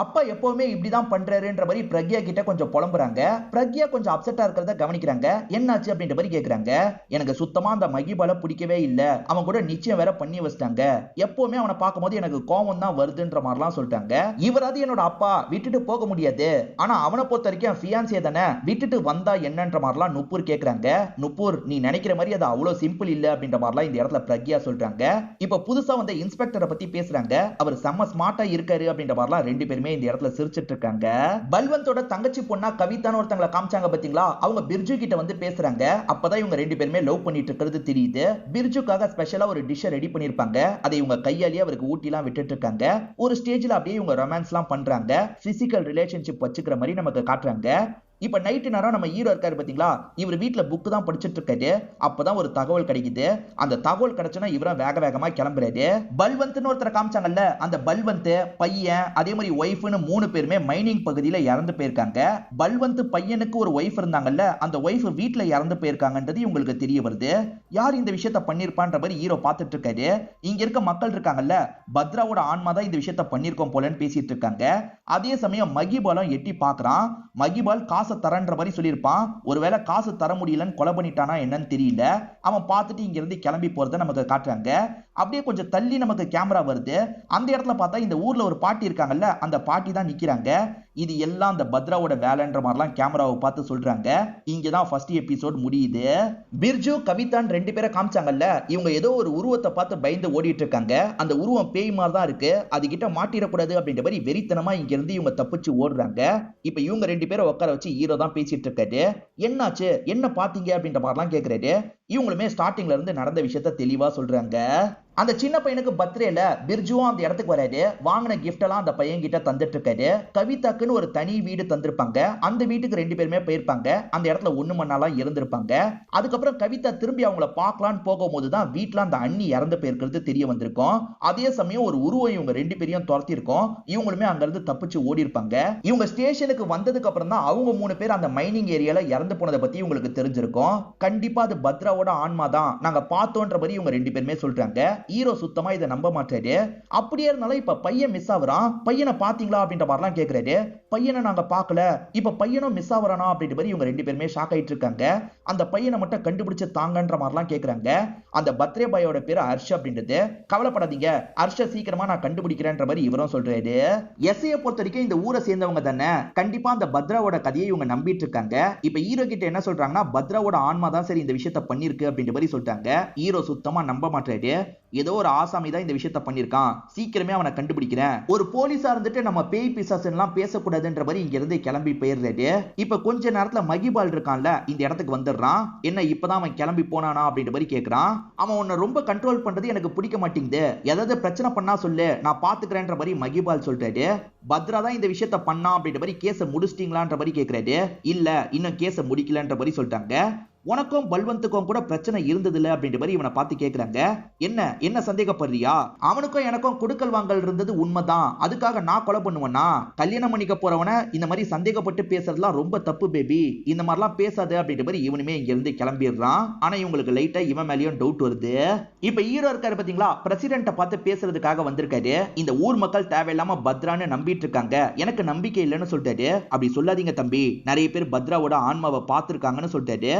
Speaker 1: அப்பா எப்பவுமே இப்படிதான் பண்றாருன்ற மாதிரி பிரக்யா கிட்ட கொஞ்சம் புலம்புறாங்க. பிரக்யா கொஞ்சம் அப்செட்டா இருக்கிறத கவனிக்கிறாங்க. என்னாச்சு அப்படின்ற மாதிரி கேக்குறாங்க. எனக்கு சுத்தமா அந்த மகிபால பிடிக்கவே இல்ல, அவன் கூட நிச்சயம் வேற பண்ணி வச்சிட்டாங்க. எப்பவுமே அவனை பார்க்கும்போது எனக்கு கோவம் தான் வருதுன்ற மாதிரிலாம் சொல்லிட்டாங்க. இவராது என்னோட அப்பா, விட்டுட்டு போக முடியாது. ஆனா அவனை பொறுத்த வரைக்கும் ஃபியான்சியே தானே, விட்டுட்டு வந்தா என்னன்ற மாதிரிலாம் நுப்பூர் கேக்குறாங்க. நுப்பூர், நீ நினைக்கிற மாதிரி அது அவ்வளவு சிம்பிள் இல்ல அப்படின்ற மாதிரிலாம் இந்த இடத்துல பிரக்யா சொல்றாங்க. இப்ப புதுசா வந்த இன்ஸ்பெக்டரை பத்தி பேசுறாங்க. அவர் செம்ம ஸ்மார்ட்டா இருக்காரு அப்படின்ற மாதிரிலாம் ரெண்டு பேருமே இந்த இடத்துல சிரிச்சிட்டு இருக்காங்க. பல்வந்தோட தங்கச்சி பொண்ணா கவிதான்னு ஒருத்தங்களை காமிச்சாங்க பாத்தீங்களா, அவங்க பிர்ஜு கிட்ட வந்து பேசுறாங்க. அப்பதான் இவங்க ரெண்டு பேருமே லவ் பண்ணிட்டு இருக்கிறது தெரியுது. பிர்ஜுக்காக ஸ்பெஷலா ஒரு டிஷ் ரெடி பண்ணிருப்பாங்க. அதை இவங்க கையாலேயே அவருக்கு ஊட்டிலாம் விட்டுட்டு இருக்காங்க. ஒரு ஸ்டேஜ்ல அப்படியே இவங்க ரொமான்ஸ்லாம் பண்றாங்க. பிசிக்கல் ரிலேஷன்ஷிப் வச்சுக்கிற மாதிரி நமக்கு காட்டுறாங்க. இப்ப நைட்டு நேரம் நம்ம ஹீரோ இருக்காரு பாத்தீங்களா, இவர் வீட்ல புக் தான் படிச்சிட்டு இருக்காரு. அப்பதான் ஒரு தகவல் கிடைக்குது. அந்த தகவல் கிடைச்சனா இவரும் வேக வேகமா கிளம்புறாரு. பல்வந்த்னு ஒருத்தர காமிச்சாங்கல்ல, அந்த பல்வந்த் பையன் அதே மாதிரி ஒய்ஃப்னு 3 பேருமே மைனிங் பகுதியில இறந்து போயிருக்காங்க. பல்வந்த் பையனுக்கு ஒரு ஒய்ஃப் இருந்தாங்கல்ல, அந்த ஒய்ஃப் வீட்ல இறந்து போயிருக்காங்கன்றது உங்களுக்கு தெரிய வருது. யார் இந்த விஷயத்தை பண்ணிருப்பான்ற மாதிரி ஹீரோ பார்த்துட்டு இருக்காரு. இங்க இருக்க மக்கள் இருக்காங்கல்ல, பத்ராவோட ஆன்மா தான் இந்த விஷயத்தை பண்ணிருக்கோம் போலன்னு பேசிட்டு இருக்காங்க. அதே சமயம் மகிபாலும் எட்டி பார்க்கறான். மகிபால் காசை தரன்ற மாதிரி சொல்லியிருப்பான். ஒருவேளை காசு தர முடியலன்னு கொலை பண்ணிட்டானா என்னன்னு தெரியல. அவன் பார்த்துட்டு இங்க இருந்து கிளம்பி போறதை நமக்கு காட்டுறாங்க. அப்படியே கொஞ்சம் தள்ளி நமக்கு கேமரா வருது. அந்த இடத்துல பார்த்தா இந்த ஊர்ல ஒரு பாட்டி இருக்காங்கல்ல, அந்த பாட்டி தான் நிக்கிறாங்க. இது எல்லாம் அந்த பத்ராவோட வேலைன்ற மாதிரிலாம் கேமராவை பார்த்து சொல்றாங்க. இங்கதான் ஃபர்ஸ்ட் எபிசோட் முடியுது. பிர்ஜு கவிதான் 2 பேரை காமிச்சாங்கல்ல, இவங்க ஏதோ ஒரு உருவத்தை பார்த்து பயந்து ஓடிட்டு இருக்காங்க. அந்த உருவம் பேய் மாதிரி தான் இருக்கு. அது கிட்ட மாட்டிடக்கூடாது அப்படின்ற மாதிரி வெறித்தனமா இங்க இருந்து இவங்க தப்பிச்சு ஓடுறாங்க. இப்ப இவங்க 2 பேரை உட்கார வச்சு ஹீரோ தான் பேசிட்டு இருக்காரு. என்னாச்சு, என்ன பாத்தீங்க அப்படின்ற மாதிரிலாம் கேக்குறாரு. இவங்களுமே ஸ்டார்டிங்ல இருந்து நடந்த விஷயத்த தெளிவா சொல்றாங்க. அந்த சின்ன பையனுக்கு பர்த்டேல பிர்ஜுவும் அந்த இடத்துக்கு வராரு. வாங்கின கிஃப்ட் எல்லாம் அந்த பையன் கிட்ட தந்துட்டு இருக்காரு. கவிதாக்குன்னு ஒரு தனி வீடு தந்திருப்பாங்க. அந்த வீட்டுக்கு 2 பேருமே போயிருப்பாங்க. அந்த இடத்துல ஒண்ணு மண்ணாலாம் இருந்திருப்பாங்க. அதுக்கப்புறம் கவிதா திரும்பி அவங்கள பார்க்கலான்னு போகும்போது தான் வீட்டுல அந்த அண்ணி இறந்து போயிருக்கிறது தெரிய வந்திருக்கும். அதே சமயம் ஒரு உருவம் இவங்க 2 பேரையும் துரத்தி இருக்கும். இவங்களுமே அங்க இருந்து தப்பிச்சு ஓடி இருப்பாங்க. இவங்க ஸ்டேஷனுக்கு வந்ததுக்கு அப்புறம் தான் அவங்க 3 பேர் அந்த மைனிங் ஏரியால இறந்து போனதை பத்தி உங்களுக்கு தெரிஞ்சிருக்கும். கண்டிப்பா அது பத்ராவோட ஆன்மா தான் நாங்க பார்த்தோன்ற மாதிரி இவங்க 2 பேருமே சொல்றாங்க. ஹீரோ சுத்தமா இதை நம்ப மாட்டாரு. அப்படியே இருந்தாலும் இப்ப பையன் மிஸ் ஆகுறான். பையனை பாத்தீங்களா அப்படின்ற மாதிரிலாம் கேக்குறாரு. பையனை நாங்க பார்க்கல, இப்ப பையனும் மிஸ் ஆகுறானா அப்படின்ற மாதிரி இவங்க 2 பேருமே ஷாக் ஆயிட்டு இருக்காங்க. அந்த பையனை மட்டும் கண்டுபிடிச்சு தாங்கன்ற மாதிரிலாம் கேக்குறாங்க. அந்த பர்த்டே பாயோட பேரு ஹர்ஷ் அப்படின்றது. கவலைப்படாதீங்க, ஹர்ஷ சீக்கிரமா நான் கண்டுபிடிக்கிறேன்ற மாதிரி இவரும் சொல்றாரு. எஸ்ஐயை பொறுத்த வரைக்கும் இந்த ஊரை சேர்ந்தவங்க தானே, கண்டிப்பா அந்த பத்ராவோட கதையை இவங்க நம்பிட்டு இருக்காங்க. இப்ப ஹீரோ கிட்ட என்ன சொல்றாங்கன்னா, பத்ராவோட ஆன்மா தான் சரி இந்த விஷயத்த பண்ணிருக்கு அப்படின்ற மாதிரி சொல்றாங்க. ஹீரோ சுத்தமா நம்ப மாட்டாரு. ஏதோ ஒரு ஆசாமி தான் இந்த விஷயத்த பண்ணிருக்கான், சீக்கிரமே அவனை கண்டுபிடிக்கிறேன். ஒரு போலீஸா இருந்துட்டு நம்ம பேய் பிசாசு எல்லாம் பேசக்கூடாதுன்ற மாதிரி இங்க இருந்து கிளம்பி போயிடுறாரு. இப்ப கொஞ்ச நேரத்துல மகிபால் இருக்கான்ல, இந்த இடத்துக்கு வந்துடுறான். என்ன இப்பதான் அவன் கிளம்பி போனானா அப்படின்ற மாதிரி கேக்குறான். அவன் உன்னை ரொம்ப கண்ட்ரோல் பண்றது எனக்கு பிடிக்க மாட்டேங்குது, ஏதாவது பிரச்சனை பண்ணா சொல்லு, நான் பாத்துக்கிறேன்ற மாதிரி மகிபால் சொல்றாரு. பத்ரா தான் இந்த விஷயத்த பண்ணா அப்படின்ற மாதிரி கேஸை முடிச்சிட்டீங்களான்ற மாதிரி கேக்குறாரு. இல்ல, இன்னும் கேஸை முடிக்கலன்ற மாதிரி சொல்லிட்டாங்க. உனக்கும் பல்வந்துக்கும் கூட பிரச்சனை இருந்தது இல்ல அப்படின்ற மாதிரி இவனை பார்த்து கேக்குறாங்க. என்ன சந்தேகப்படுறியா? அவனுக்கும் எனக்கும் கொடுக்கல் வாங்கல் இருந்தது உண்மைதான், அதுக்காக நான் கொலை பண்ணுவேனா? கல்யாணம் பண்ணிக்க போறவன இந்த மாதிரி சந்தேகப்பட்டு பேசுறதுலாம் ரொம்ப தப்பு பேபி, இந்த மாதிரிலாம் பேசாது அப்படின்ற மாதிரி இவனுமே இங்க இருந்து கிளம்பிடுறான். ஆனா இவங்களுக்கு லைட்டா இவன் மேலயும் டவுட் வருது. இப்ப ஹீரோ இருக்காரு பாத்தீங்களா, பிரசிடென்ட்ட பார்த்து பேசுறதுக்காக வந்திருக்காரு. இந்த ஊர் மக்கள் தேவையில்லாம பத்ரான்னு நம்பிட்டு இருக்காங்க, எனக்கு நம்பிக்கை இல்லைன்னு சொல்லிட்டாரு. அப்படி சொல்லாதீங்க தம்பி, நிறைய பேர் பத்ராவோட ஆன்மாவை பார்த்திருக்காங்கன்னு சொல்லிட்டாரு.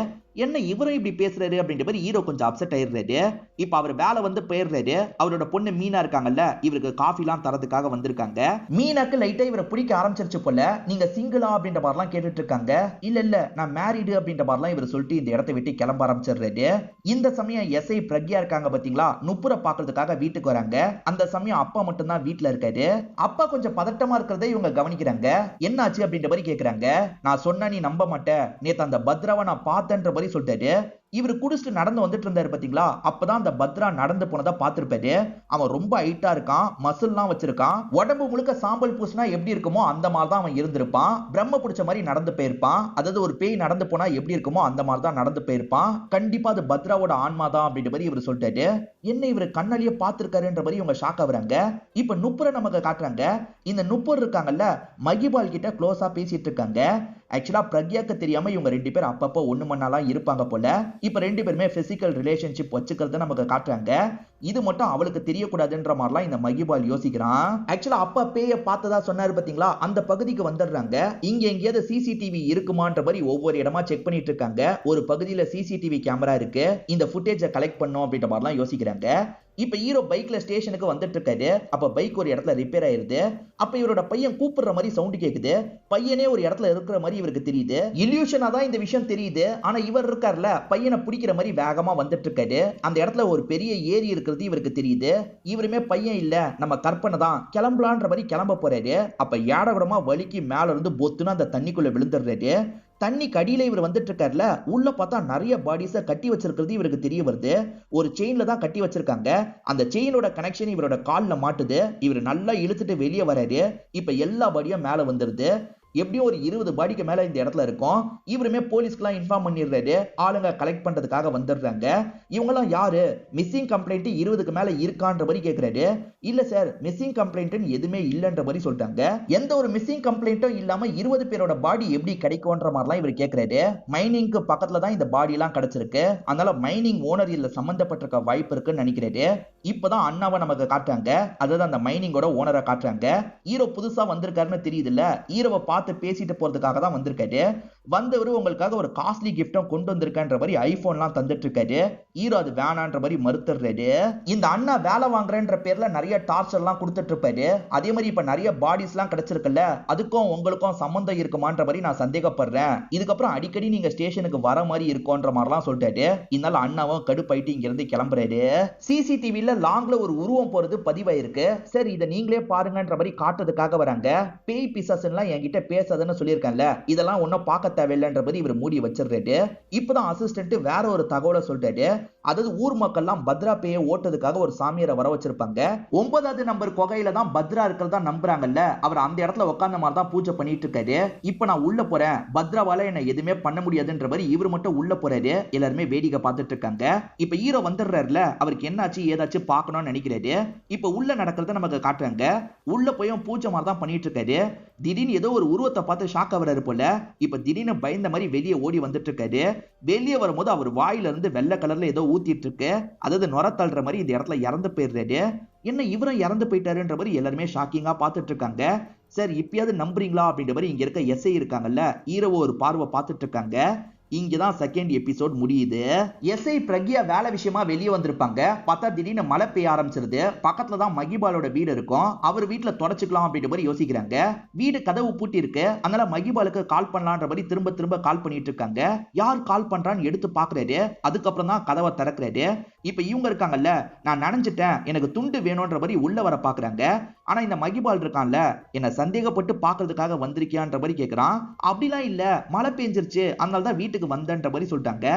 Speaker 1: என்ன இவரை இப்படி பேசுறாரு அப்படின்ற மாதிரி ஹீரோ கொஞ்சம் அப்செட் ஆயிடுறாரு. இப்ப அவர் வேலை வந்து போயிடுறாரு. அவரோட பொண்ணு மீனா இருக்காங்கல்ல, இவருக்கு காஃபி எல்லாம் தரதுக்காக வந்திருக்காங்க. மீனாக்கு லைட்டா இவரை பிடிக்க ஆரம்பிச்சிருச்சு போல. நீங்க சிங்கிளா அப்படின்ற மாதிரிலாம் கேட்டுட்டு இருக்காங்க. இல்ல நான் மேரிடு அப்படின்ற மாதிரிலாம் இவர் சொல்லிட்டு இந்த இடத்தை விட்டு கிளம்ப ஆரம்பிச்சிடுறாரு. இந்த சமயம் எஸ்ஐ பிரக்யா இருக்காங்க பாத்தீங்களா, நுப்புரை பாக்குறதுக்காக வீட்டுக்கு வராங்க. அந்த சமயம் அப்பா மட்டும் தான் வீட்டுல இருக்காரு. அப்பா கொஞ்சம் பதட்டமா இருக்கிறத இவங்க கவனிக்கிறாங்க. என்னாச்சு அப்படின்ற மாதிரி கேக்குறாங்க. நான் சொன்னா நீ நம்ப மாட்டேன், நேத்து அந்த பத்ராவை நான் பார்த்தேன்ற மாதிரி சொல்லிட்டாரு. இவர் குடிச்சிட்டு நடந்து வந்துட்டு இருந்தாரு பாத்தீங்களா, அப்பதான் அந்த பத்ரா நடந்து போனதா பார்த்திருப்பாரு. அவன் ரொம்ப ஹைட்டா இருக்கான், மசில்லாம் வச்சிருக்கான், உடம்பு முழுக்க சாம்பல் பூசினா எப்படி இருக்குமோ அந்த மாதிரி தான் அவன் இருந்திருப்பான். பிரம்ம பிடிச்ச மாதிரி நடந்து போயிருப்பான். அதாவது ஒரு பேய் நடந்து போனா எப்படி இருக்குமோ அந்த மாதிரி தான் நடந்து போயிருப்பான். கண்டிப்பா அது பத்ராவோட ஆன்மா தான் அப்படின்ற மாதிரி இவர் சொல்லிட்டாரு. என்ன இவர் கண்ணாலேயே பார்த்திருக்காருன்ற மாதிரி இவங்க ஷாக் ஆகுறாங்க. இப்ப நுப்புரை நமக்கு காட்டுறாங்க. இந்த நுப்பர் இருக்காங்கல்ல, மகிபால் கிட்ட க்ளோஸா பேசிட்டு இருக்காங்க. ஆக்சுவலா பிரக்யாக்கு தெரியாம இவங்க 2 பேர் அப்பப்போ ஒண்ணு மண்ணாலாம் இருப்பாங்க போல. இப்ப 2 பேருமே பிசிக்கல் ரிலேஷன்ஷிப் வச்சுக்கிறத நமக்கு காட்டுறாங்க. இது மட்டும் அவளுக்கு தெரியக்கூடாதுன்ற மாதிரிலாம் இந்த மகிபால் யோசிக்கிறான். ஆக்சுவலா அப்பா பேய பார்த்ததா சொன்னாரு பாத்தீங்களா, அந்த பகுதிக்கு வந்துடுறாங்க. இங்க எங்கேயாவது சிசிடிவி இருக்குமான்ற மாதிரி ஒவ்வொரு இடமா செக் பண்ணிட்டு இருக்காங்க. ஒரு பகுதியில சிசிடிவி கேமரா இருக்கு, இந்த ஃபுட்டேஜை கலெக்ட் பண்ணும் அப்படின்ற மாதிரிலாம் யோசிக்கிறாங்க. இப்ப ஹீரோ பைக்ல ஸ்டேஷனுக்கு வந்துட்டு இருக்காரு. அப்ப பைக் ஒரு இடத்துல ரிப்பேர் ஆயிருது. அப்ப இவரோட பையன் கூப்பிடுற மாதிரி சவுண்ட் கேக்குது. பையனே ஒரு இடத்துல இருக்கிற மாதிரி இவருக்கு தெரியுது. இல்யூஷனா தான் இந்த விஷயம் தெரியுது. ஆனா இவர் இருக்கார்ல, பையனை பிடிக்கிற மாதிரி வேகமா வந்துட்டு இருக்காரு. அந்த இடத்துல ஒரு பெரிய ஏரி இருக்கிறது இவருக்கு தெரியுது. இவருமே பையன் இல்ல, நம்ம கற்பனை தான், கிளம்பலான்ற மாதிரி கிளம்ப போறாரு. அப்ப ஏடகுடமா வலிக்கு மேல இருந்து பொத்துன்னு அந்த தண்ணிக்குள்ள விழுந்துடுறாரு. தண்ணி கடியில இவர் வந்துட்டு இருக்காருல, உள்ள பார்த்தா நிறைய பாடிஸை கட்டி வச்சிருக்கிறது இவருக்கு தெரிய வருது. ஒரு செயின்ல தான் கட்டி வச்சிருக்காங்க. அந்த செயினோட கனெக்ஷன் இவரோட கால்ல மாட்டுது. இவர் நல்லா இழுத்துட்டு வெளியே வராரு. இப்ப எல்லா பாடியும் மேல வந்துருது. எப்படியும் ஒரு 20 பாடிக்கு மேல இந்த இடத்துல இருக்கும். இவருமே போலீஸ்க்குலாம் இன்ஃபார்ம் பண்ணிடுறாரு. ஆளுங்க கலெக்ட் பண்றதுக்காக வந்துடுறாங்க. இவங்கலாம் யாரு, மிஸ்ஸிங் கம்ப்ளைண்ட் 20க்கு மேல இருக்கான்ற மாதிரி கேக்குறாரு. இல்ல சார், மிஸ்ஸிங் கம்ப்ளைண்ட் எதுவுமே இல்லன்ற மாதிரி சொல்லிட்டாங்க. எந்த ஒரு மிஸ்ஸிங் கம்ப்ளைண்ட்டும் இல்லாம 20 பேரோட பாடி எப்படி கிடைக்கும்ன்ற மாதிரிலாம் இவர் கேக்குறாரு. மைனிங்க்கு பக்கத்துல தான் இந்த பாடி எல்லாம் கிடைச்சிருக்கு. அதனால மைனிங் ஓனர் இதுல சம்பந்தப்பட்டிருக்க வாய்ப்பு இருக்குன்னு நினைக்கிறாரு. இப்பதான் அண்ணாவை நமக்கு காட்டுறாங்க. அதாவது அந்த மைனிங்கோட ஓனரை காட்டுறாங்க. ஹீரோ புதுசா வந்திருக்காருன்னு தெரியுதுல்ல. ஹீரோவை பார்த்து பேசிட்டு போறதுக்காக தான் வந்திருக்காரு. வந்தவரு உங்களுக்காக ஒரு காஸ்ட்லி கிஃப்டும் கொண்டு வந்திருக்கன்ற மாதிரி ஐபோன்லாம் தந்துட்டு இருக்காரு. ஹீரோ அது வேணான்ற மாதிரி மறுத்துறாரு. இந்த அண்ணா வேலை வாங்குறேன்ற பேர்ல நிறைய டார்ச்சர் எல்லாம் கொடுத்துட்டு இருப்பாரு. அதே மாதிரி இப்ப நிறைய பாடிஸ் எல்லாம் கிடைச்சிருக்குல்ல, அதுக்கும் உங்களுக்கும் சம்பந்தம் இருக்குமான்ற மாதிரி நான் சந்தேகப்படுறேன். இதுக்கப்புறம் அடிக்கடி நீங்க ஸ்டேஷனுக்கு வர மாதிரி இருக்கும்ன்ற மாதிரிலாம் சொல்லிட்டாரு. இதனால அண்ணாவும் கடுப்பாயிட்டு இங்க இருந்து கிளம்புறாரு. சிசிடிவில லாங்ல ஒரு உருவம் போறது பதிவாயிருக்கு. சரி, இதை நீங்களே பாருங்கன்ற மாதிரி காட்டுறதுக்காக வராங்க. பேய் பிசாசுலாம் என்கிட்ட பேசாதுன்னு சொல்லியிருக்கேன்ல, இதெல்லாம் ஒன்னும் பார்க்க தேவையில்லைன்ற மாதிரி இவர் மூடி வச்சிருக்காரு. இப்பதான் அசிஸ்டன்ட் வேற ஒரு தகவலை சொல்லிட்டாரு. அதாவது ஊர் மக்கள்லாம் பத்ரா பேயை ஓட்டுறதுக்காக ஒரு சாமியாரை வர வச்சிருப்பாங்க. 9வது நம்பர் கொகையில தான் பத்ரா இருக்கிறதா நம்புறாங்கல்ல, அவர் அந்த இடத்துல உட்கார்ந்த மாதிரி தான் பூஜை பண்ணிட்டு இருக்காரு. இப்ப நான் உள்ள போறேன், பத்ராவால என்ன எதுவுமே பண்ண முடியாதுன்ற மாதிரி இவர் மட்டும் உள்ள போறாரு. எல்லாருமே வேடிக்கை பார்த்துட்டு இருக்காங்க. இப்ப ஹீரோ வந்துடுறாருல, அவருக்கு என்னாச்சு ஏதாச்சும் பார்க்கணும்னு நினைக்கிறாரு. இப்ப உள்ள நடக்கிறத நமக்கு காட்டுறாங்க. உள்ள போய் பூஜை மாதிரி தான் பண்ணிட்டு இருக்காரு. திடீர்னு ஏதோ ஒரு உருவத்தை பார்த்து ஷாக் ஆவறாரு போல. இப்ப திடீர்னு பயந்த மாதிரி வெளியே ஓடி வந்துட்டு இருக்காரு. வெளியே வரும்போது அவர் வாயில இருந்து வெள்ளை கலர்ல ஏதோ ஊத்திட்டு இருக்கு. அதாவது நுர தள்ளுற மாதிரி இந்த இடத்துல இறந்து போயிடுறாரு. என்ன இவரும் இறந்து போயிட்டாருன்ற மாதிரி எல்லாருமே ஷாக்கிங்கா பார்த்துட்டு இருக்காங்க. சார், இப்பயாவது நம்புறீங்களா அப்படின்ற மாதிரி இங்க இருக்க எஸ்ஐ இருக்காங்கல்ல, ஹீரோவை ஒரு பார்வை பார்த்துட்டு இருக்காங்க. இங்கதான் செகண்ட் எபிசோட் முடியுது. எஸ்ஐ பிரக்யா வேலை விஷயமா வெளியே வந்திருப்பாங்க. பார்த்தா திடீர்னு மழை பெய்ய ஆரம்பிச்சிருது. பக்கத்துல தான் மகிபாலோட வீடு இருக்கும். அவர் வீட்டுல தொடச்சுக்கலாம் அப்படின்ற மாதிரி யோசிக்கிறாங்க. வீடு கதவு பூட்டி இருக்கு. அதனால மகிபாலுக்கு கால் பண்ணலான்ற மாதிரி திரும்ப திரும்ப கால் பண்ணிட்டு இருக்காங்க. யார் கால் பண்றான்னு எடுத்து பாக்குறாரு. அதுக்கப்புறம் தான் கதவை திறக்கிறாரு. இப்ப இவங்க இருக்காங்கல்ல, நான் நினைச்சிட்டேன், எனக்கு துண்டு வேணும்ன்ற மாதிரி உள்ள வர பாக்குறாங்க. ஆனா இந்த மகிபால் இருக்கான்ல, என்ன சந்தேகப்பட்டு பாக்குறதுக்காக வந்திருக்கியான்ற மாதிரி கேக்குறான். அப்படிலாம் இல்ல, மழை பெஞ்சிருச்சு, அதனால தான் வீட்டுக்கு வந்தன்ற மாதிரி சொல்லிட்டாங்க.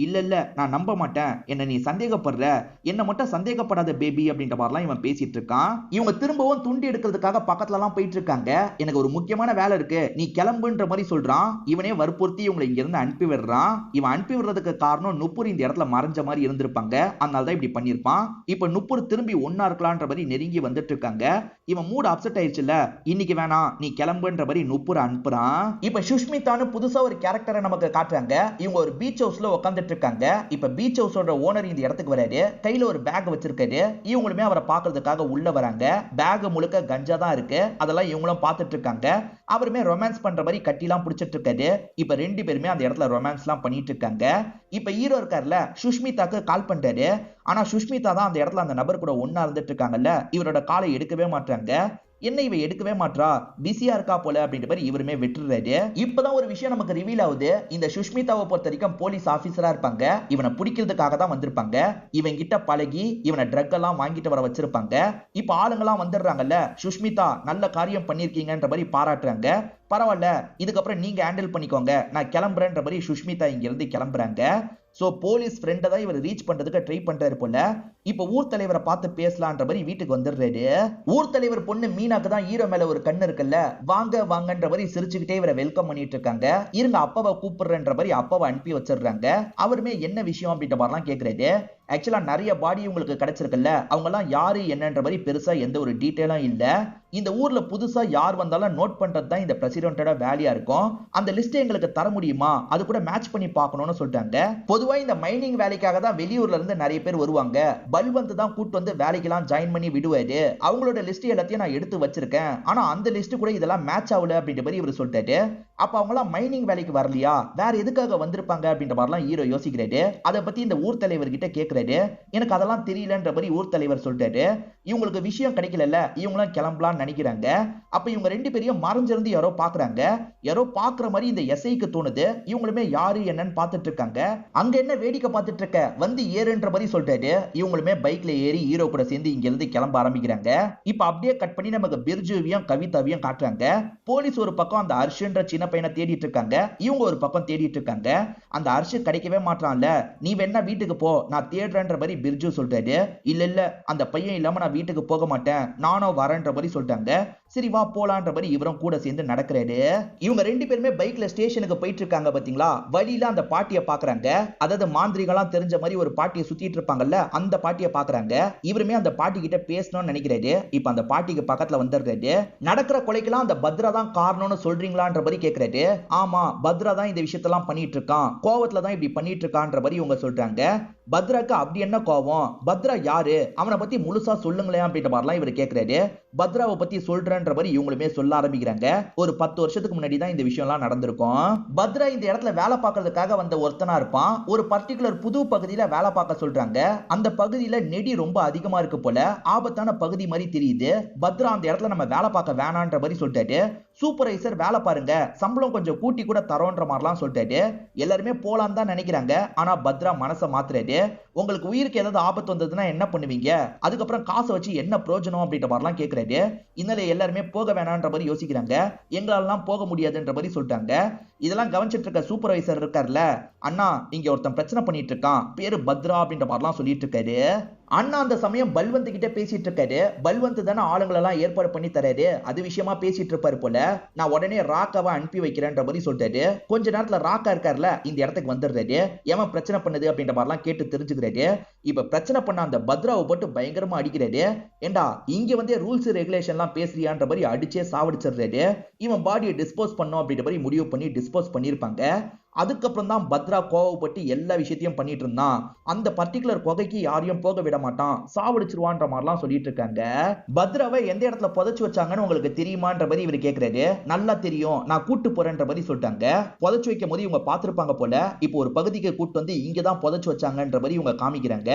Speaker 1: இல்ல இல்ல, நான் நம்ப மாட்டேன், என்ன நீ சந்தேகப்படுற, என்ன மட்டும் சந்தேகப்படாத பேபி அப்படின்ற மாதிரிலாம் இவன் பேசிட்டு இருக்கான். இவங்க திரும்பவும் துண்டி எடுக்கிறதுக்காக பக்கத்துல எல்லாம் போயிட்டு இருக்காங்க. எனக்கு ஒரு முக்கியமான வேலை இருக்கு, நீ கிளம்புன்ற மாதிரி சொல்றான். இவனே வற்புறுத்தி இவங்களை இங்க இருந்து அனுப்பி விடுறான். இவன் அனுப்பி விடுறதுக்கு காரணம் நுப்பூர் இந்த இடத்துல மறைஞ்ச மாதிரி இருந்திருப்பாங்க. அதனாலதான் இப்படி பண்ணிருப்பான். இப்ப நுப்பூர் திரும்பி ஒன்னா இருக்கலாம்ன்ற மாதிரி நெருங்கி வந்துட்டு இருக்காங்க. இவன் மூட் அப்செட் ஆயிடுச்சுல, இன்னைக்கு வேணாம் நீ கிளம்புன்ற மாதிரி நுப்பூர் அனுப்புறான். இப்ப சுஷ்மிதான்னு புதுசா ஒரு கேரக்டரை நமக்கு காட்டுறாங்க. இவங்க ஒரு பீச் ஹவுஸ்ல உட்கார்ந்துட்டு இருக்காங்க. இப்ப பீச் ஹவுஸோட ஓனர் இந்த இடத்துக்கு வராரு. கையில ஒரு பேக் வச்சிருக்காரு. இவங்களுமே அவரை பாக்குறதுக்காக உள்ள வராங்க. பேக் முழுக்க கஞ்சா தான் இருக்கு. அதெல்லாம் இவங்களும் பார்த்துட்டு இருக்காங்க. அவருமே ரொமான்ஸ் பண்ற மாதிரி கட்டிலாம் பிடிச்சிட்டு இருக்காரு. இப்ப ரெண்டு பேருமே அந்த இடத்துல ரொமான்ஸ் எல்லாம் பண்ணிட்டு இருக்காங்க. இப்ப ஹீரோ இருக்காருல, சுஷ்மிதாக்கு கால் பண்றாரு. ஆனா சுஷ்மிதா தான் அந்த இடத்துல அந்த நபர் கூட ஒன்னா இருந்துட்டு இருக்காங்கல்ல, இவரோட காலை எடுக்கவே மாட்டாங்க. என்ன இவ எடுக்கவே மாட்டா, பிஸியா இருக்கா போல அப்படின்ற மாதிரி இவருமே விட்டுறாரு. இப்பதான் ஒரு விஷயம் நமக்கு ரிவீல் ஆகுது. இந்த சுஷ்மிதாவை பொறுத்த வரைக்கும் போலீஸ் ஆபீசரா இருப்பாங்க. இவனை பிடிக்கிறதுக்காக தான் வந்திருப்பாங்க. இவன் கிட்ட பழகி இவனை ட்ரக் எல்லாம் வாங்கிட்டு வர வச்சிருப்பாங்க. இப்ப ஆளுங்கெல்லாம் வந்துடுறாங்கல்ல, சுஷ்மிதா நல்ல காரியம் பண்ணிருக்கீங்கன்ற மாதிரி பாராட்டுறாங்க. பரவாயில்ல, இதுக்கப்புறம் நீங்க ஹேண்டில் பண்ணிக்கோங்க, நான் கிளம்புறேன்ற மாதிரி சுஷ்மிதா இங்க இருந்து கிளம்புறாங்க. சோ போலீஸ் ஃப்ரெண்டை தான் இவர் ரீச் பண்றதுக்கு ட்ரை பண்றாரு போல. இப்ப ஊர் தலைவரை பார்த்து பேசலான்ற மாதிரி வீட்டுக்கு வந்துடுறாரு. ஊர் தலைவர் பொண்ணு மீனாக்கு தான் ஹீரோ மேல ஒரு கண்ணு இருக்குல்ல, வாங்க வாங்கன்ற மாதிரி சிரிச்சுக்கிட்டே இவரை வெல்கம் பண்ணிட்டு இருக்காங்க. இருங்க அப்பாவை கூப்பிடுறன்ற மாதிரி அப்பாவை அனுப்பி வச்சிடுறாங்க. அவருமே என்ன விஷயம் அப்படின்ற மாதிரிலாம் கேட்கறாரு. ஆக்சுவலா நிறைய பாடி உங்களுக்கு கிடைச்சிருக்குல்ல, அவங்க எல்லாம் யாரு என்னன்ற மாதிரி பெருசா எந்த ஒரு டீட்டெயிலும் இல்ல. இந்த ஊர்ல புதுசா யார் வந்தாலும் நோட் பண்றது தான் இந்த பிரசிடென்ட்டோட வேலையா இருக்கும். அந்த லிஸ்ட் எங்களுக்கு தர முடியுமா, அது கூட மேட்ச் பண்ணி பார்க்கணும்னு சொல்லிட்டாங்க. பொதுவா இந்த மைனிங் வேலைக்காக தான் வெளியூர்ல இருந்து நிறைய பேர் வருவாங்க. பல்வந்த் தான் கூட்டு வந்து வேலைக்கெல்லாம் ஜாயின் பண்ணி விடுவாரு. அவங்களோட லிஸ்ட் எல்லாத்தையும் நான் எடுத்து வச்சிருக்கேன். ஆனா அந்த லிஸ்ட் கூட இதெல்லாம் மேட்ச் ஆகல அப்படின்ற மாதிரி இவர் சொல்லிட்டாரு. அப்ப அவங்க எல்லாம் மைனிங் வேலைக்கு வரலையா, வேற எதுக்காக வந்திருப்பாங்க அப்படின்ற மாதிரிலாம் ஹீரோ யோசிக்கிறாரு. அதை பத்தி இந்த ஊர் தலைவர் கிட்ட கேட்கிறாரு. எனக்கு அதெல்லாம் தெரியலன்ற மாதிரி ஊர் தலைவர் சொல்லிட்டாரு. இவங்களுக்கு விஷயம் கிடைக்கல, இவங்களும் கிளம்பலாம்னு நினைக்கிறாங்க. அப்ப இவங்க ரெண்டு பேரையும் மறைஞ்சிருந்து யாரோ பாக்குறாங்க. யாரோ பாக்குற மாதிரி இந்த எஸ்ஐக்கு தோணுது. இவங்களுமே யாரு என்னன்னு பார்த்துட்டு இருக்காங்க. அங்க என்ன வேடிக்கை பார்த்துட்டு இருக்க, வந்து ஏறுன்ற மாதிரி சொல்லிட்டாரு. இவங்களுமே பைக்ல ஏறி ஹீரோ கூட சேர்ந்து இங்க இருந்து கிளம்ப ஆரம்பிக்கிறாங்க. இப்ப அப்படியே கட் பண்ணி நமக்கு பிர்ஜுவையும் கவிதாவையும் காட்டுறாங்க. போலீஸ் ஒரு பக்கம் அந்த அர்ஷன்ற சின்ன சின்ன பையனை தேடிட்டு இருக்காங்க. இவங்க ஒரு பக்கம் தேடிட்டு இருக்காங்க. அந்த அர்ஷத் கிடைக்கவே மாட்டான்ல, நீ வேணா வீட்டுக்கு போ, நான் தேடுறேன்ற மாதிரி பிர்ஜு சொல்றாரு. இல்ல அந்த பையன் இல்லாம நான் வீட்டுக்கு போக மாட்டேன், நானும் வரேன்ற மாதிரி சொல்லிட்டாங்க. சரி வா போலான்ற மாதிரி இவரும் கூட சேர்ந்து நடக்கிறாரு. இவங்க ரெண்டு பேருமே பைக்ல ஸ்டேஷனுக்கு போயிட்டு இருக்காங்க. பாத்தீங்களா, வழியில அந்த பாட்டியை பாக்குறாங்க. அதாவது மாந்திரிகெல்லாம் தெரிஞ்ச மாதிரி ஒரு பாட்டியை சுத்திட்டு இருப்பாங்கல்ல, அந்த பாட்டியை பாக்குறாங்க. இவருமே அந்த பாட்டி கிட்ட பேசணும்னு நினைக்கிறாரு. இப்ப அந்த பாட்டிக்கு பக்கத்துல வந்துடுறாரு. நடக்கிற கொலைக்கெல்லாம் அந்த பத்ரா தான் காரணம்னு சொல்றீங்களான்ற மாதிரி கேக்குறாரு. ஆமா, பத்ரா தான் இந்த விஷயத்தெல்லாம் பண்ணிட்டு இருக்கான், கோவத்துல தான் இப்படி பண்ணிட்டு இருக்கான்ற மாதிரி இவங்க சொல்றாங்க. பத்ராக்கு அப்படி என்ன கோவம், பத்ரா யாரு, அவனை பத்தி முழுசா சொல்லுங்களேன் அப்படின்ற மாதிரிலாம் இவர் கேக்குறாரு. பத்ராவை பத்தி சொல்றேன்ற மாதிரி இவங்களுமே சொல்ல ஆரம்பிக்கிறாங்க. ஒரு 10 வருஷத்துக்கு முன்னாடி தான் இந்த விஷயம் எல்லாம் நடந்திருக்கும். பத்ரா இந்த இடத்துல வேலை பார்க்கறதுக்காக வந்த ஒருத்தனா இருப்பான். ஒரு பர்டிகுலர் புது பகுதியில வேலை பார்க்க சொல்றாங்க. அந்த பகுதியில நெடி ரொம்ப அதிகமா இருக்கு போல, ஆபத்தான பகுதி மாதிரி தெரியுது. பத்ரா அந்த இடத்துல நம்ம வேலை பார்க்க வேணான்ற மாதிரி சொல்லிட்டாரு. சூப்பர்வைசர் வேலை பாருங்க, சம்பளம் கொஞ்சம் கூட்டி கூட தரோன்ற மாதிரிலாம் சொல்லிட்டாரு. எல்லாருமே போலாம் தான் நினைக்கிறாங்க. ஆனா பத்ரா மனசை மாத்துறாரு. உங்களுக்கு உயிருக்கு ஏதாவது ஆபத்து வந்ததுன்னா என்ன பண்ணுவீங்க, அதுக்கப்புறம் காசை வச்சு என்ன பிரயோஜனம் அப்படின்ற மாதிரிலாம் கேட்கிறாரு. இதனால எல்லாருமே போக வேணான்ற மாதிரி யோசிக்கிறாங்க. எங்களாலாம் போக முடியாதுன்ற மாதிரி சொல்லிட்டாங்க. இதெல்லாம் கவனிச்சிட்டு இருக்க சூப்பர்வைசர் இருக்கார்ல, அண்ணா இங்க ஒருத்தன் பிரச்சனை பண்ணிட்டு இருக்கான், பேரு பத்ரா அப்படின்ற மாதிரிலாம் சொல்லிட்டு இருக்காரு. அண்ணா அந்த சமயம் பல்வந்த் கிட்ட பேசிட்டு இருக்காரு. பல்வந்த் தானே ஆளுங்களெல்லாம் ஏற்பாடு பண்ணி தராரு, அது விஷயமா பேசிட்டு இருப்பாரு போல. நான் உடனே ராக்காவை அனுப்பி வைக்கிறேன்ற மாதிரி சொல்லிட்டாரு. கொஞ்ச நேரத்துல ராக்கா இருக்காருல, இந்த இடத்துக்கு வந்துடுறாரு. எவன் பிரச்சனை பண்ணுது அப்படின்ற மாதிரிலாம் கேட்டு தெரிஞ்சுக்கிறாரு. இப்ப பிரச்சனை பண்ண அந்த பத்ராவை போட்டு பயங்கரமா அடிக்கிறாரு. ஏண்டா இங்க வந்து ரூல்ஸ் ரெகுலேஷன்லாம் பேசுறியான்ற மாதிரி அடிச்சே சாவடிச்சிடுறாரு. இவன் பாடியை டிஸ்போஸ் பண்ணும் அப்படின்ற மாதிரி முடிவு பண்ணி டிஸ்போஸ் பண்ணிருப்பாங்க. அதுக்கப்புறம் தான் பத்ரா கோவப்பட்டு எல்லா விஷயத்தையும் பண்ணிட்டு இருந்தான். அந்த பர்டிகுலர் கொகைக்கு யாரையும் போக விட மாட்டான், சாவடிச்சிருவான்ற மாதிரிலாம் சொல்லிட்டு இருக்காங்க. பத்ராவை எந்த இடத்துல புதைச்சு வச்சாங்கன்னு உங்களுக்கு தெரியுமான்ற மாதிரி இவர் கேட்கிறாரு. நல்லா தெரியும், நான் கூட்டு போறேன்ற மாதிரி சொல்லிட்டாங்க. புதைச்சு வைக்கும் போது இவங்க பார்த்திருப்பாங்க போல. இப்போ ஒரு பகுதிக்கு கூட்டு வந்து இங்கதான் புதைச்சு வச்சாங்கன்ற மாதிரி இவங்க காமிக்கிறாங்க.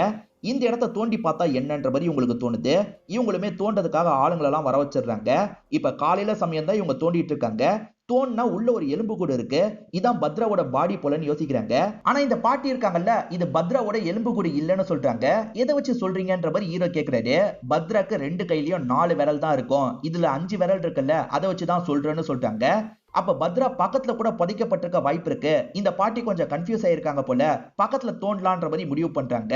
Speaker 1: இந்த இடத்த தோண்டி பார்த்தா என்னன்ற மாதிரி உங்களுக்கு தோணுது. இவங்களுமே தோண்டதுக்காக ஆளுங்களெல்லாம் வர வச்சிடுறாங்க. இப்ப காலையில சமயம் தான் இவங்க தோண்டிட்டு இருக்காங்க. தோண்டா உள்ள ஒரு எலும்பு கூட இருக்கு. இதான் பத்ராவோட பாடி போலன்னு யோசிக்கிறாங்க. ஆனா இந்த பாட்டி இருக்காங்கல்ல, இது பத்ராவோட எலும்பு கூட இல்லன்னு சொல்றாங்க. எதை வச்சு சொல்றீங்கன்ற மாதிரி ஹீரோ கேக்குறாரு. பத்ராக்கு 2 கையிலயும் 4 விரல் தான் இருக்கும், இதுல 5 விரல் இருக்குல்ல, அதை வச்சுதான் சொல்றேன்னு சொல்றாங்க. அப்ப பத்ரா பக்கத்துல கூட புதைக்கப்பட்டிருக்க வாய்ப்பு இருக்கு. இந்த பாட்டி கொஞ்சம் கன்ஃபியூஸ் ஆயிருக்காங்க போல, பக்கத்துல தோண்டலான்ற மாதிரி முடிவு பண்றாங்க.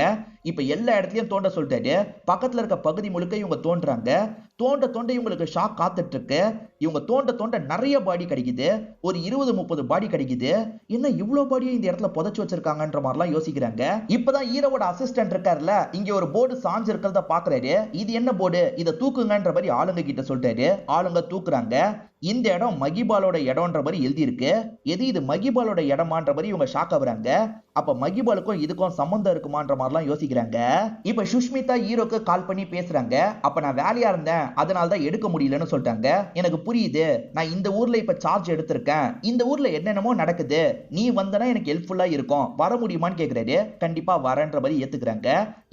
Speaker 1: இப்ப எல்லா இடத்துலயும் தோண்ட சொல்லிட்டாரு. பக்கத்துல இருக்க பகுதி முழுக்க இவங்க தோன்றாங்க. தோண்ட தோண்ட இவங்களுக்கு ஷாக் காத்துட்டு இருக்கு. இவங்க தோண்ட தோண்ட நிறைய பாடி கிடைக்குது. ஒரு 20-30 பாடி கிடைக்குது. என்ன இவ்வளவு பாடியை இந்த இடத்துல புதைச்சு வச்சிருக்காங்கன்ற மாதிரிலாம் யோசிக்கிறாங்க. இப்பதான் ஹீரோவோட அசிஸ்டன்ட் இருக்காருல்ல, இங்க ஒரு போர்டு சாஞ்சு இருக்கிறத பாக்குறாரு. இது என்ன போர்டு, இதை தூக்குங்கன்ற மாதிரி ஆளுங்க கிட்ட சொல்லிட்டாரு. ஆளுங்க தூக்குறாங்க. இந்த இடம் மகிபாலோட இடம்ன்ற மாதிரி எழுதி இருக்கு. எது இது மகிபாலோட இடமான்ற மாதிரி இவங்க ஷாக் ஆகுறாங்க. அப்ப மகிபாலுக்கும் இதுக்கும் சம்பந்தம் இருக்குமான்ற மாதிரிலாம் யோசிக்கிறாங்க. இப்ப சுஷ்மிதா ஹீரோக்கு கால் பண்ணி பேசுறாங்க. அப்ப நான் வேலையா இருந்தேன், அதனால தான் எடுக்க முடியலன்னு சொல்லிட்டாங்க. எனக்கு புரியுது, நான் இந்த ஊர்ல இப்ப சார்ஜ் எடுத்திருக்கேன், இந்த ஊர்ல என்னென்னமோ நடக்குது, நீ வந்தனா எனக்கு ஹெல்ப்ஃபுல்லா இருக்கும், வர முடியுமான்னு கேக்குறாரு. கண்டிப்பா வரேன்ற மாதிரி ஏத்துக்கிறாங்க.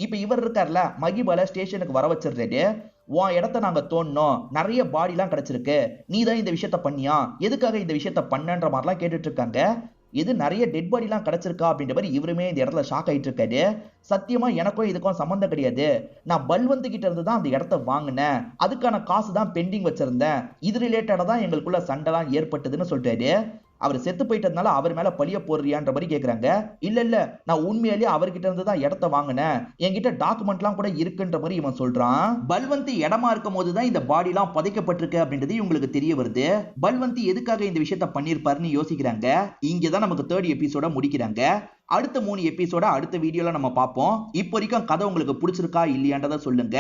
Speaker 1: இப்ப இவர் இருக்கார்ல, மகிபால ஸ்டேஷனுக்கு வர வச்சிடுறாரு. உன் இடத்த நாங்க தோண்டணும், நிறைய பாடி எல்லாம் கிடைச்சிருக்கு, நீ தான் இந்த விஷயத்த பண்ணியா, எதுக்காக இந்த விஷயத்த பண்ணன்ற மாதிரிலாம் கேட்டுட்டு இருக்காங்க. இது நிறைய டெட் பாடி எல்லாம் கிடைச்சிருக்கா அப்படின்ற மாதிரி இவருமே இந்த இடத்துல ஷாக் ஆயிட்டு இருக்காரு. சத்தியமா எனக்கும் இதுக்கும் சம்பந்தம் கிடையாது, நான் பல்வந்த் கிட்ட இருந்து தான் அந்த இடத்த வாங்கினேன், அதுக்கான காசு தான் பெண்டிங் வச்சிருந்தேன், இது ரிலேட்டடா தான் எங்களுக்குள்ள சண்டைலாம் ஏற்பட்டதுன்னு சொல்றாரு. அவர் செத்து போயிட்டதுனால அவர் மேல பழிய போடுறியான்ற மாதிரி கேக்குறாங்க. இல்ல நான் உண்மையிலேயே அவர்கிட்ட இருந்து தான் இடத்த வாங்கினேன், என்கிட்ட டாக்குமெண்ட்லாம் கூட இருக்குன்ற மாதிரி இவன் சொல்றான். பல்வந்த் இடமா இருக்கும் போதுதான் இந்த பாடி எல்லாம் புதைக்கப்பட்டிருக்கு அப்படின்றது உங்களுக்கு தெரிய வருது. பல்வந்த் எதுக்காக இந்த விஷயத்த பண்ணிருப்பாருன்னு யோசிக்கிறாங்க. இங்கதான் நமக்கு 3rd எபிசோட முடிக்கிறாங்க. அடுத்த 3 எபிசோட அடுத்த வீடியோல நம்ம பார்ப்போம். இப்போ வரைக்கும் கதை உங்களுக்கு பிடிச்சிருக்கா இல்லையான்றத சொல்லுங்க.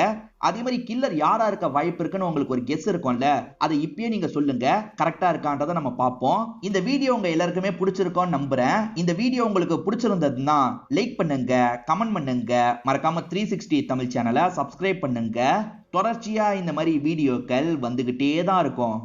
Speaker 1: அதே மாதிரி கில்லர் யாரா இருக்க வாய்ப்பு இருக்குன்னு உங்களுக்கு ஒரு கெஸ் இருக்கும்ல, அதை இப்பயே நீங்க சொல்லுங்க, கரெக்டா இருக்கான்றத நம்ம பார்ப்போம். இந்த வீடியோ உங்க எல்லாருக்குமே பிடிச்சிருக்கோன்னு நம்புறேன். இந்த வீடியோ உங்களுக்கு பிடிச்சிருந்ததுன்னா லைக் பண்ணுங்க, கமெண்ட் பண்ணுங்க, மறக்காம 360 தமிழ் சேனலை சப்ஸ்கிரைப் பண்ணுங்க. தொடர்ச்சியா இந்த மாதிரி வீடியோக்கள் வந்துகிட்டே தான் இருக்கும்.